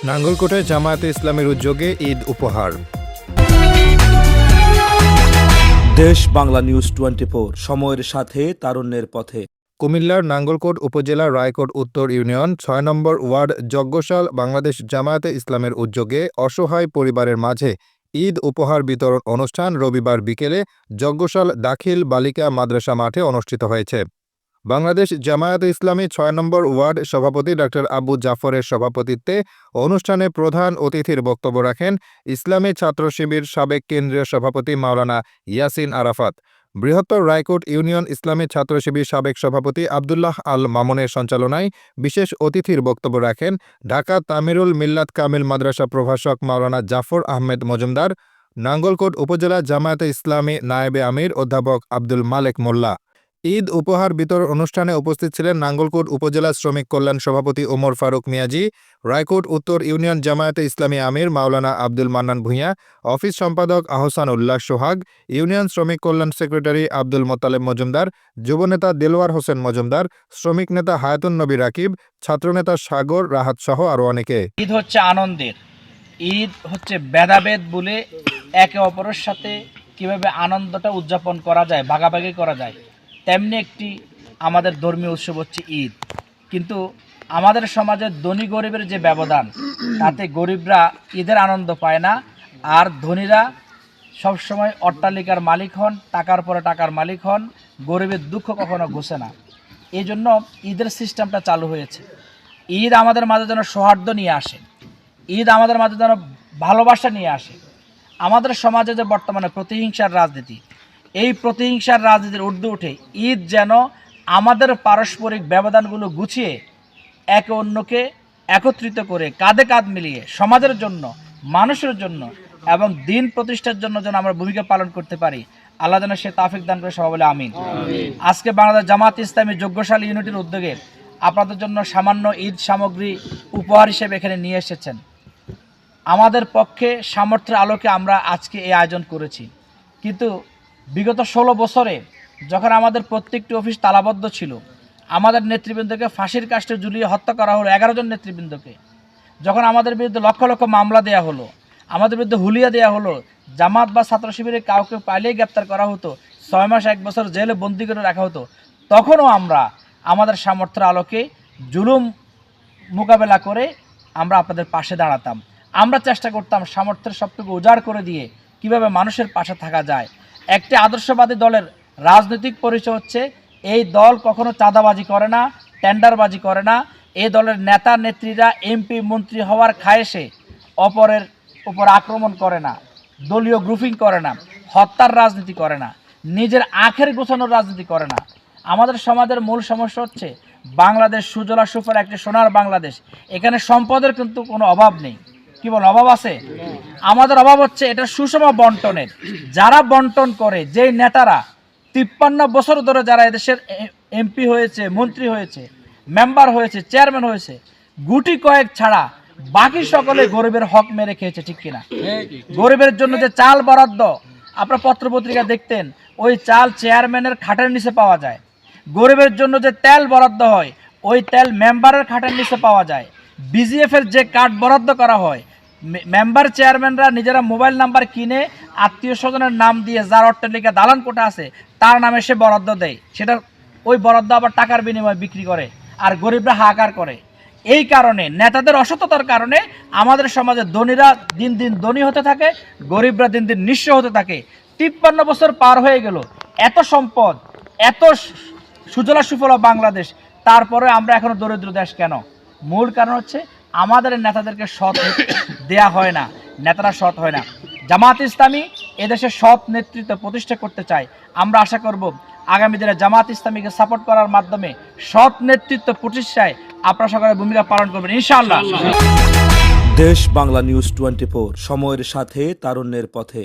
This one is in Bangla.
নাঙ্গলকোটে জামায়াতে ইসলামের উদ্যোগে ঈদ উপহার। দেশ বাংলা নিউজ 24, সময়ের সাথে তারুণ্যের পথে। কুমিল্লার নাঙ্গলকোট উপজেলার রায়কোট উত্তর ইউনিয়ন ৬ নম্বর ওয়ার্ড যজ্ঞশাল বাংলাদেশ জামায়াতে ইসলামের উদ্যোগে অসহায় পরিবারের মাঝে ঈদ উপহার বিতরণ অনুষ্ঠান রবিবার বিকেলে যজ্ঞশাল দাখিল বালিকা মাদ্রাসা মাঠে অনুষ্ঠিত হয়েছে। বাংলাদেশ জামায়াতে ইসলামী ৬ নম্বর ওয়ার্ড সভাপতি ডা. আবু জাফরের সভাপতিত্বে অনুষ্ঠানে প্রধান অতিথির বক্তব্য রাখেন ইসলামী ছাত্র শিবির সাবেক কেন্দ্রীয় সভাপতি মাওলানা ইয়াসিন আরাফাত। বৃহত্তর রায়কোট ইউনিয়ন ইসলামী ছাত্র শিবির সাবেক সভাপতি আবদুল্লাহ আল মামুনের সঞ্চালনায় বিশেষ অতিথির বক্তব্য রাখেন ঢাকা তামিরুল মিল্লাত কামিল মাদ্রাসা প্রভাষক মাওলানা জাফর আহমেদ মজুমদার, নাঙ্গলকোট উপজেলা জামায়াতে ইসলামী নায়েবে আমির অধ্যাপক আব্দুল মালেক মোল্লা। ঈদ উপহার বিতরণ অনুষ্ঠানে উপস্থিত ছিলেন নাঙ্গলকোট উপজেলা শ্রমিক কল্যাণ সভাপতি ওমর ফারুক মিয়াজি, রায়কোট উত্তর ইউনিয়ন জামায়াতে ইসলামী আমির মাওলানা আব্দুল মান্নান ভূঁইয়া, অফিস সম্পাদক আহসান উল্লাহ সোহাগ, ইউনিয়ন শ্রমিক কল্যাণ সেক্রেটারি আব্দুল মোত্তালেব মজুমদার, যুবনেতা দেলোয়ার হোসেন মজুমদার, শ্রমিক নেতা হায়াতুন নবী রাকিব, ছাত্রনেতা সাগর রাহাত সহ আরও অনেকে। ঈদ হচ্ছে আনন্দের, ঈদ হচ্ছে ভেদাভেদ বলে একে অপরের সাথে কিভাবে আনন্দটা উদযাপন করা যায়, ভাগাভাগি করা যায়, তেমনি একটি আমাদের ধর্মীয় উৎসব হচ্ছে ঈদ। কিন্তু আমাদের সমাজের ধনী গরিবের যে ব্যবধান, তাতে গরিবরা ঈদের আনন্দ পায় না, আর ধনীরা সবসময় অট্টালিকার মালিক হন, টাকার পরে টাকার মালিক হন, গরিবের দুঃখ কখনো ঘুষে না। এই জন্য ঈদের সিস্টেমটা চালু হয়েছে। ঈদ আমাদের মাঝে যেন সৌহার্দ্য নিয়ে আসে, ঈদ আমাদের মাঝে যেন ভালোবাসা নিয়ে আসে। আমাদের সমাজে যে বর্তমানে প্রতিহিংসার রাজনীতি, এই প্রতিহিংসার রাজনীতির ঊর্ধ্বে উঠে ঈদ যেন আমাদের পারস্পরিক ব্যবধানগুলো গুছিয়ে একে অন্যকে একত্রিত করে কাঁধে কাঁধ মিলিয়ে সমাজের জন্য, মানুষের জন্য এবং দিন প্রতিষ্ঠার জন্য যেন আমরা ভূমিকা পালন করতে পারি। আল্লাহ যেন সে তাওফিক দান করে, সবাই বলে আমিন। আজকে বাংলাদেশ জামাত ইসলামী যজ্ঞশাল ইউনিটির উদ্যোগে আপনাদের জন্য সামান্য ঈদ সামগ্রী উপহার হিসেবে এখানে নিয়ে এসেছেন। আমাদের পক্ষে সামর্থ্যের আলোকে আমরা আজকে এই আয়োজন করেছি, কিন্তু বিগত 16 বছরে যখন আমাদের প্রত্যেকটি অফিস তালাবদ্ধ ছিল, আমাদের নেতৃবৃন্দকে ফাঁসির কাস্টে ঝুলিয়ে হত্যা করা হলো, 11 জন নেতৃবৃন্দকে, যখন আমাদের বিরুদ্ধে লক্ষ লক্ষ মামলা দেয়া হলো, আমাদের বিরুদ্ধে হুলিয়া দেওয়া হলো, জামাত বা ছাত্র শিবিরে কাউকে পাইলেই গ্রেপ্তার করা হতো, 6 মাস 1 বছর জেলে বন্দি করে রাখা হতো, তখনও আমরা আমাদের সামর্থ্যের আলোকে জুলুম মোকাবেলা করে আমরা আপনাদের পাশে দাঁড়াতাম। আমরা চেষ্টা করতাম সামর্থ্যের সবটুকু উজাড় করে দিয়ে কিভাবে মানুষের পাশে থাকা যায়। একটি আদর্শবাদী দলের রাজনৈতিক পরিচয় হচ্ছে এই দল কখনো চাঁদাবাজি করে না, টেন্ডারবাজি করে না। এই দলের নেতা নেত্রীরা এমপি মন্ত্রী হওয়ার খায়েশে অপরের উপর আক্রমণ করে না, দলীয় গ্রুপিং করে না, হত্যার রাজনীতি করে না, নিজের আখের গোছানোর রাজনীতি করে না। আমাদের সমাজের মূল সমস্যা হচ্ছে বাংলাদেশ সুজলা সুফলা একটি সোনার বাংলাদেশ, এখানে সম্পদের কিন্তু কোনো অভাব নেই। কি বল, অভাব আছে? আমাদের অভাব হচ্ছে এটা সুষম বন্টনের। যারা বন্টন করে, যেই নেতারা 53 বছর ধরে যারা এদেশের এমপি হয়েছে, মন্ত্রী হয়েছে, মেম্বার হয়েছে, চেয়ারম্যান হয়েছে, গুটি কয়েক ছাড়া বাকি সকলে গরিবের হক মেরে খেয়েছে, ঠিক কিনা? গরিবের জন্য যে চাল বরাদ্দ, আপনারা পত্রপত্রিকা দেখতেন, ওই চাল চেয়ারম্যানের খাটের নিচে পাওয়া যায়। গরিবের জন্য যে তেল বরাদ্দ হয়, ওই তেল মেম্বারের খাটের নিচে পাওয়া যায়। বিজিএফ এর যে কার্ড বরাদ্দ করা হয়, মেম্বার চেয়ারম্যানরা নিজেরা মোবাইল নাম্বার কিনে আত্মীয় স্বজনের নাম দিয়ে যার অট্টালিকা দালান কোঠা আছে তার নামে সে বরাদ্দ দেয়, সেটা ওই বরাদ্দ আবার টাকার বিনিময়ে বিক্রি করে, আর গরিবরা হাহাকার করে। এই কারণে, নেতাদের অসততার কারণে আমাদের সমাজে ধনীরা দিন দিন ধনী হতে থাকে, গরিবরা দিন দিন নিঃস্ব হতে থাকে। 53 বছর পার হয়ে গেল, এত সম্পদ, এত সুজলা সুফলা বাংলাদেশ, তারপরে আমরা এখনো দরিদ্র দেশ কেন? মূল কারণ হচ্ছে আমাদের নেতাদেরকে সৎ দেয়া হয় না, নেতারা সৎ হয় না। জামাত ইসলামী এদেশে সৎ নেতৃত্ব প্রতিষ্ঠা করতে চায়। আমরা আশা করব আগামী দিনে জামাত ইসলামীকে সাপোর্ট করার মাধ্যমে সৎ নেতৃত্ব প্রতিষ্ঠায় আপনারা সকলে ভূমিকা পালন করবেন ইনশাআল্লাহ। দেশ বাংলা নিউজ 24, সময়ের সাথে তারুণ্যের পথে।